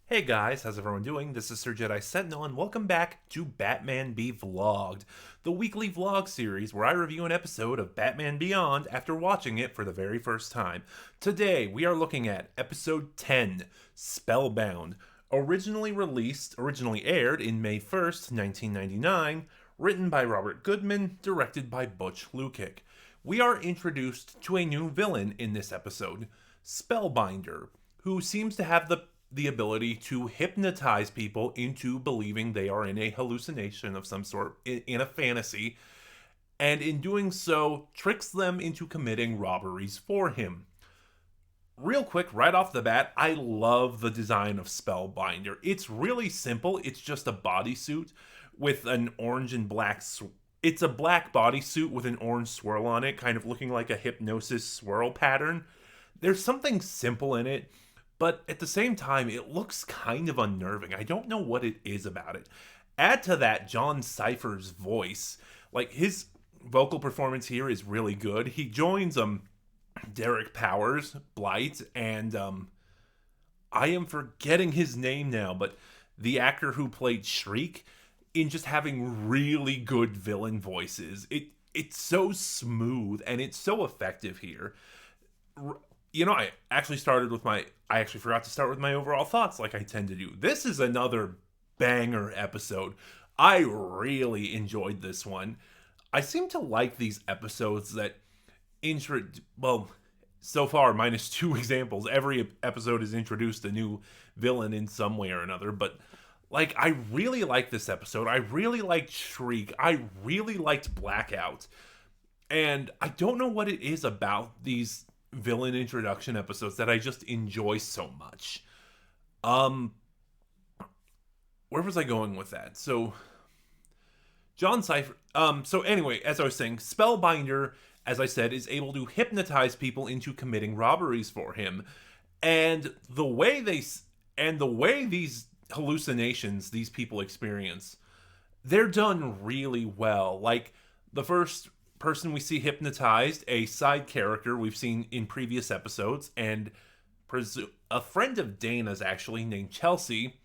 Hey guys, how's everyone doing? This is Sir Jedi Sentinel, and welcome back to Batman Be Vlogged, the weekly vlog series where I review an episode of Batman Beyond after watching it for the very first time. Today, we are looking at episode 10, Spellbound, originally aired in May 1st, 1999, written by Robert Goodman, directed by Butch Lukic. We are introduced to a new villain in this episode, Spellbinder, who seems to have the ability to hypnotize people into believing they are in a hallucination of some sort, in a fantasy, and in doing so, tricks them into committing robberies for him. Real quick, right off the bat, I love the design of Spellbinder. It's really simple. It's just a bodysuit with an orange and black. It's a black bodysuit with an orange swirl on it, kind of looking like a hypnosis swirl pattern. There's something simple in it, but at the same time, it looks kind of unnerving. I don't know what it is about it. Add to that John Cypher's voice. Like, his vocal performance here is really good. He joins Derek Powers, Blight, and I am forgetting his name now, but the actor who played Shriek, in just having really good villain voices. It's so smooth and it's so effective here. I actually forgot to start with my overall thoughts like I tend to do. This is another banger episode. I really enjoyed this one. I seem to like these episodes that so far minus two examples. Every episode has introduced a new villain in some way or another, but like, I really like this episode. I really liked Shriek. I really liked Blackout. And I don't know what it is about these villain introduction episodes that I just enjoy so much. Um where was I going with that? So John Cypher so anyway, as I was saying, Spellbinder, as I said, is able to hypnotize people into committing robberies for him. And the way these hallucinations these people experience, they're done really well. Like, the first person we see hypnotized, a side character we've seen in previous episodes, and a friend of Dana's actually, named Chelsea.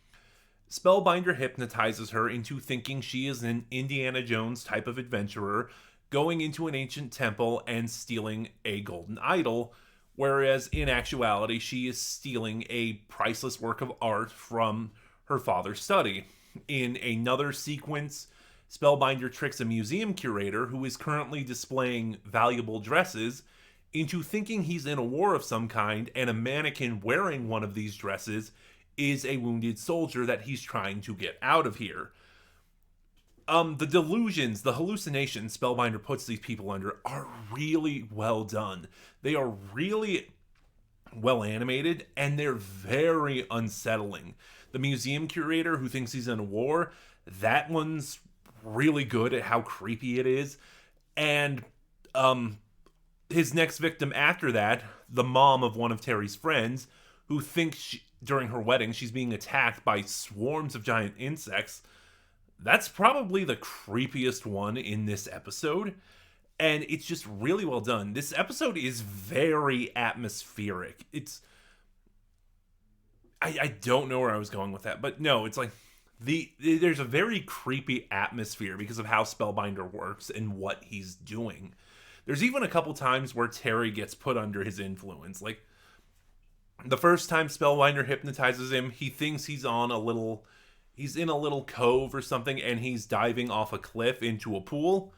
Spellbinder hypnotizes her into thinking she is an Indiana Jones type of adventurer going into an ancient temple and stealing a golden idol, whereas in actuality she is stealing a priceless work of art from her father's study. In another sequence, Spellbinder tricks a museum curator who is currently displaying valuable dresses into thinking he's in a war of some kind, and a mannequin wearing one of these dresses is a wounded soldier that he's trying to get out of here. The delusions, the hallucinations Spellbinder puts these people under are really well done. They are really well animated, and they're very unsettling. The museum curator who thinks he's in a war, that one's really good at how creepy it is. And his next victim after that, the mom of one of Terry's friends, who thinks during her wedding she's being attacked by swarms of giant insects, that's probably the creepiest one in this episode. And it's just really well done. This episode is very atmospheric. I don't know where I was going with that, but no, it's like there's a very creepy atmosphere because of how Spellbinder works and what he's doing. There's even a couple times where Terry gets put under his influence. Like, the first time Spellbinder hypnotizes him, he thinks he's in a little cove or something, and he's diving off a cliff into a pool,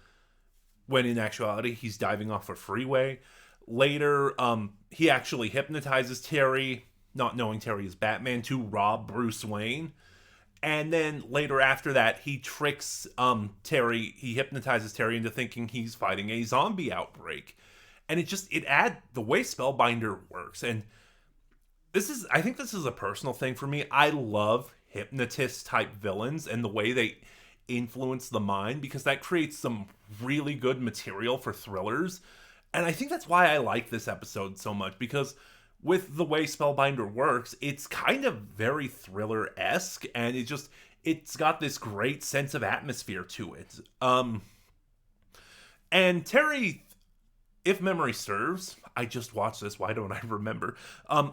when in actuality he's diving off a freeway. Later, he actually hypnotizes Terry, not knowing Terry is Batman, to rob Bruce Wayne. And then later after that, he tricks Terry, he hypnotizes Terry into thinking he's fighting a zombie outbreak. And the way Spellbinder works, and I think this is a personal thing for me. I love hypnotist type villains and the way they influence the mind, because that creates some really good material for thrillers. And I think that's why I like this episode so much, because with the way Spellbinder works, it's kind of very thriller-esque, and it's got this great sense of atmosphere to it. And Terry, if memory serves, I just watched this. Why don't I remember?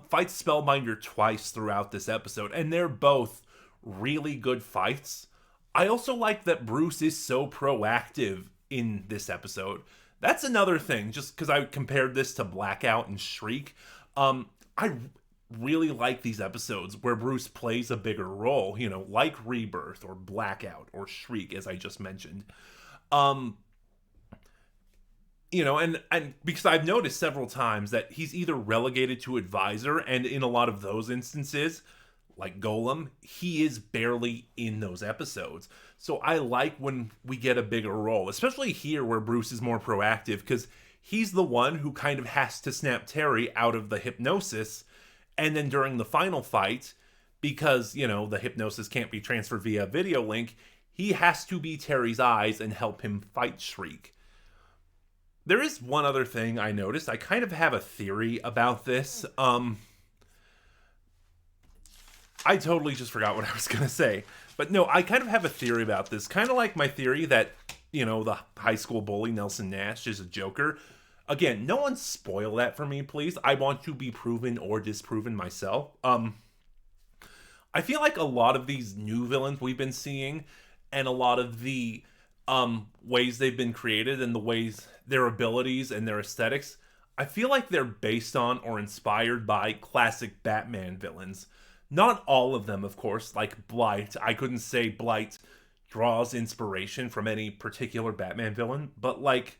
Fights Spellbinder twice throughout this episode, and they're both really good fights. I also like that Bruce is so proactive in this episode. That's another thing, just because I compared this to Blackout and Shriek. I really like these episodes where Bruce plays a bigger role, like Rebirth or Blackout or Shriek, as I just mentioned. And because I've noticed several times that he's either relegated to advisor, and in a lot of those instances, like Golem, he is barely in those episodes. So I like when we get a bigger role, especially here where Bruce is more proactive, because he's the one who kind of has to snap Terry out of the hypnosis. And then during the final fight, because, the hypnosis can't be transferred via video link, he has to be Terry's eyes and help him fight Shriek. There is one other thing I noticed. I kind of have a theory about this. I totally just forgot what I was going to say. But no, I kind of have a theory about this. Kind of like my theory that, the high school bully Nelson Nash is a Joker. Again, no one spoil that for me, please. I want to be proven or disproven myself. I feel like a lot of these new villains we've been seeing, and a lot of the ways they've been created, and the ways their abilities and their aesthetics, I feel like they're based on or inspired by classic Batman villains. Not all of them, of course, like Blight. I couldn't say Blight draws inspiration from any particular Batman villain, but like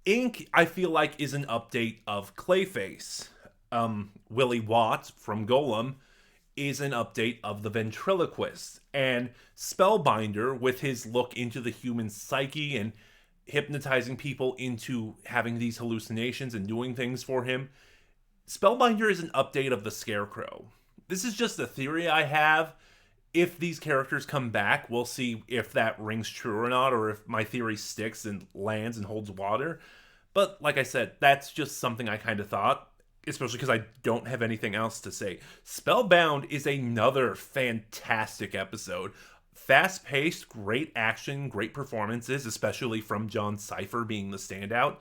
Ink, I feel like, is an update of Clayface. Willie Watt from Golem is an update of the Ventriloquist. And Spellbinder, with his look into the human psyche and hypnotizing people into having these hallucinations and doing things for him, Spellbinder is an update of the Scarecrow. This is just a theory I have. If these characters come back, we'll see if that rings true or not, or if my theory sticks and lands and holds water. But like I said, that's just something I kind of thought, especially because I don't have anything else to say. Spellbound is another fantastic episode. Fast-paced, great action, great performances, especially from John Cypher being the standout.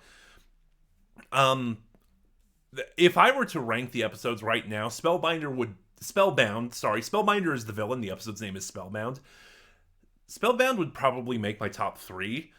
If I were to rank the episodes right now, Spellbinder is the villain. The episode's name is Spellbound. Spellbound would probably make my top 3.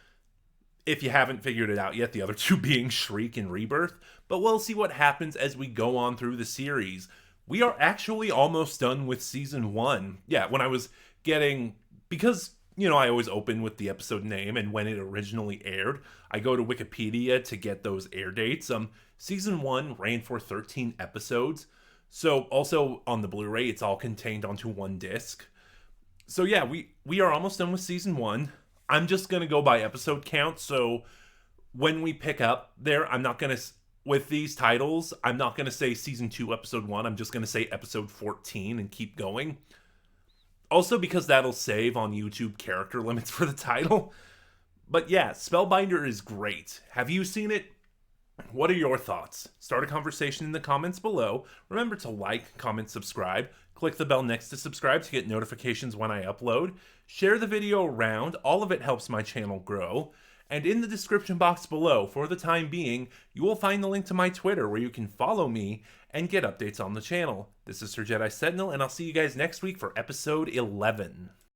If you haven't figured it out yet, the other 2 being Shriek and Rebirth. But we'll see what happens as we go on through the series. We are actually almost done with season 1. Yeah, when I was getting... Because, I always open with the episode name and when it originally aired. I go to Wikipedia to get those air dates. Season 1 ran for 13 episodes. So also on the Blu-ray, it's all contained onto one disc. So yeah, we are almost done with season 1. I'm just going to go by episode count. So when we pick up there, I'm not going to, with these titles, I'm not going to say season 2, episode 1. I'm just going to say episode 14 and keep going. Also because that'll save on YouTube character limits for the title. But yeah, Spellbinder is great. Have you seen it? What are your thoughts? Start a conversation in the comments below. Remember to like, comment, subscribe. Click the bell next to subscribe to get notifications when I upload. Share the video around. All of it helps my channel grow. And in the description box below, for the time being, you will find the link to my Twitter where you can follow me and get updates on the channel. This is Sir Jedi Sentinel, and I'll see you guys next week for episode 11.